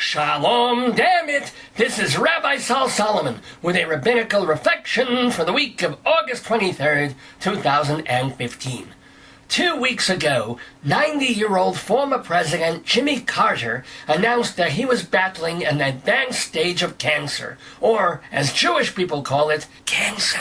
Shalom Dammit! This is Rabbi Sol Solomon with a Rabbinical reflection for the week of August 23rd, 2015. 2 weeks ago, 90-year-old former President Jimmy Carter announced that he was battling an advanced stage of cancer, or, as Jewish people call it, cancer.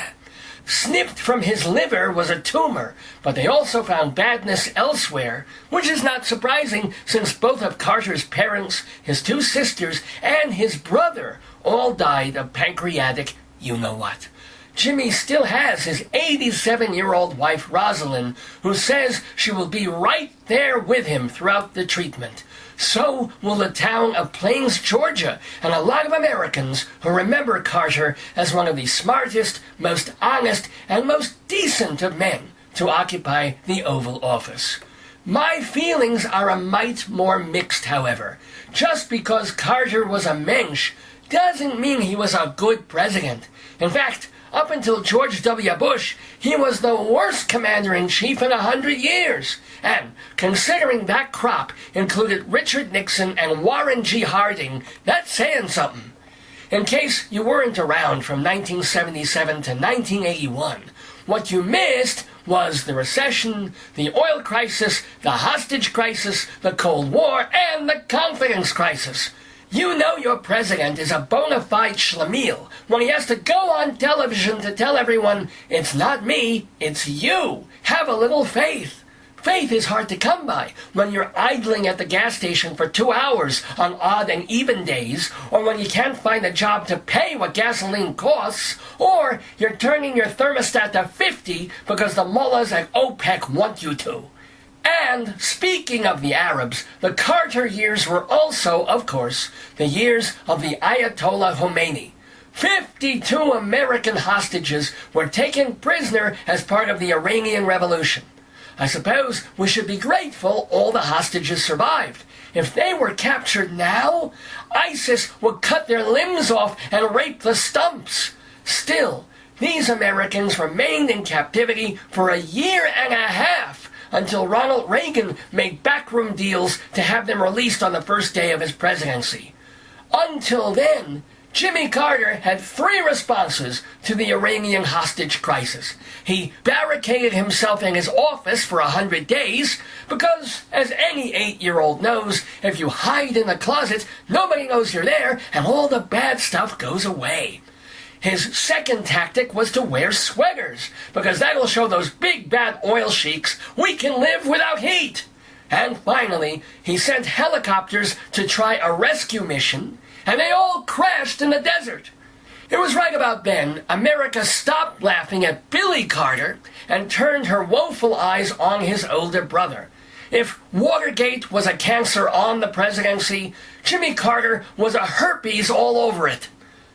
Snipped from his liver was a tumor, but they also found badness elsewhere, which is not surprising since both of Carter's parents, his 2 sisters, and his brother all died of pancreatic you-know-what. Jimmy still has his 87-year-old wife Rosalind, who says she will be right there with him throughout the treatment. So will the town of Plains, Georgia, and a lot of Americans who remember Carter as one of the smartest, most honest, and most decent of men to occupy the Oval Office. My feelings are a mite more mixed, however. Just because Carter was a mensch doesn't mean he was a good president. In fact, up until George W. Bush, he was the worst commander-in-chief in 100 years. And, considering that crop included Richard Nixon and Warren G. Harding, that's saying something. In case you weren't around from 1977 to 1981, what you missed was the recession, the oil crisis, the hostage crisis, the Cold War, and the confidence crisis. You know your president is a bona fide schlemiel when he has to go on television to tell everyone, it's not me, it's you. Have a little faith. Faith is hard to come by when you're idling at the gas station for 2 hours on odd and even days, or when you can't find a job to pay what gasoline costs, or you're turning your thermostat to 50 because the mullahs at OPEC want you to. And, speaking of the Arabs, the Carter years were also, of course, the years of the Ayatollah Khomeini. 52 American hostages were taken prisoner as part of the Iranian Revolution. I suppose we should be grateful all the hostages survived. If they were captured now, ISIS would cut their limbs off and rape the stumps. Still, these Americans remained in captivity for a year and a half, until Ronald Reagan made backroom deals to have them released on the first day of his presidency. Until then, Jimmy Carter had 3 responses to the Iranian hostage crisis. He barricaded himself in his office for 100 days because, as any 8-year-old knows, if you hide in the closet, nobody knows you're there and all the bad stuff goes away. His second tactic was to wear sweaters, because that'll show those big bad oil sheiks we can live without heat. And finally, he sent helicopters to try a rescue mission, and they all crashed in the desert. It was right about then America stopped laughing at Billy Carter and turned her woeful eyes on his older brother. If Watergate was a cancer on the presidency, Jimmy Carter was a herpes all over it.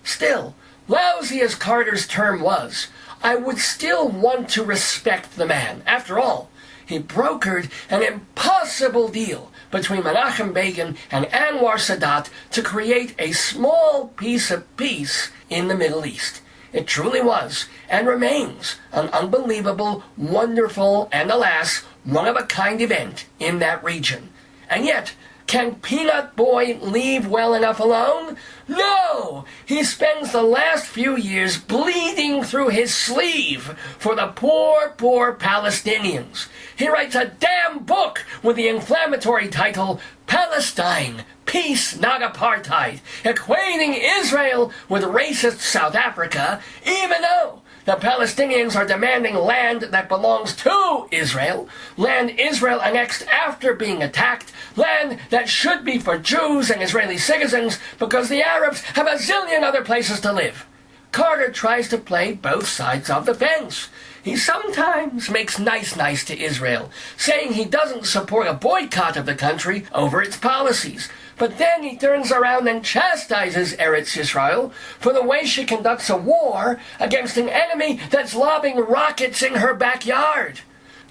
Still, lousy as Carter's term was, I would still want to respect the man. After all, he brokered an impossible deal between Menachem Begin and Anwar Sadat to create a small piece of peace in the Middle East. It truly was, and remains, an unbelievable, wonderful, and alas, one-of-a-kind event in that region. And yet, can Peanut Boy leave well enough alone? No! He spends the last few years bleeding through his sleeve for the poor, poor Palestinians. He writes a damn book with the inflammatory title, Palestine, Peace Not Apartheid, equating Israel with racist South Africa, even though the Palestinians are demanding land that belongs to Israel, land Israel annexed after being attacked, land that should be for Jews and Israeli citizens because the Arabs have a zillion other places to live. Carter tries to play both sides of the fence. He sometimes makes nice to Israel, saying he doesn't support a boycott of the country over its policies. But then he turns around and chastises Eretz Yisrael for the way she conducts a war against an enemy that's lobbing rockets in her backyard.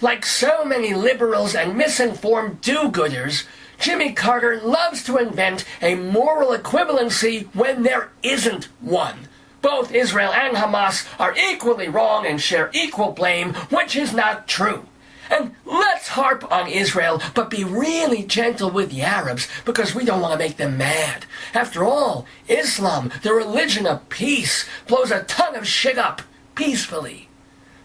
Like so many liberals and misinformed do-gooders, Jimmy Carter loves to invent a moral equivalency when there isn't one. Both Israel and Hamas are equally wrong and share equal blame, which is not true. And let's harp on Israel, but be really gentle with the Arabs, because we don't want to make them mad. After all, Islam, the religion of peace, blows a ton of shit up peacefully.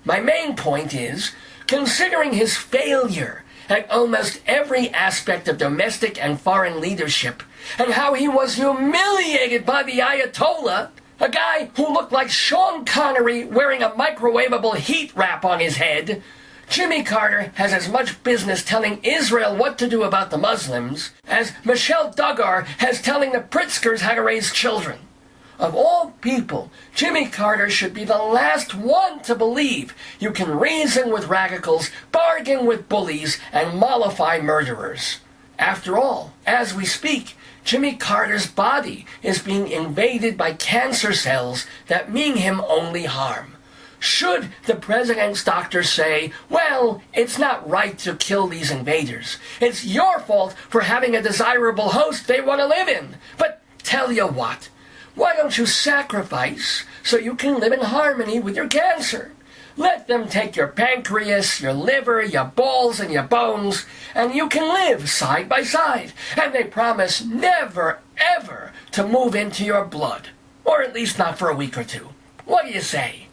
My main point is, considering his failure at almost every aspect of domestic and foreign leadership, and how he was humiliated by the Ayatollah, a guy who looked like Sean Connery wearing a microwavable heat wrap on his head, Jimmy Carter has as much business telling Israel what to do about the Muslims as Michelle Duggar has telling the Pritzkers how to raise children. Of all people, Jimmy Carter should be the last one to believe you can reason with radicals, bargain with bullies, and mollify murderers. After all, as we speak, Jimmy Carter's body is being invaded by cancer cells that mean him only harm. Should the president's doctors say, well, it's not right to kill these invaders. It's your fault for having a desirable host they want to live in. But tell you what, why don't you sacrifice so you can live in harmony with your cancer? Let them take your pancreas, your liver, your balls, and your bones, and you can live side by side. And they promise never, ever to move into your blood. Or at least not for a week or two. What do you say?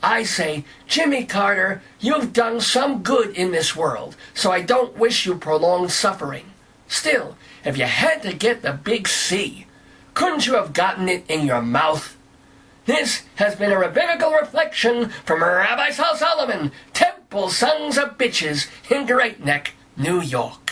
I say, Jimmy Carter, you've done some good in this world, so I don't wish you prolonged suffering. Still, if you had to get the big C, couldn't you have gotten it in your mouth? This has been a rabbinical reflection from Rabbi Sol Solomon, Temple Sons of Bitches in Great Neck, New York.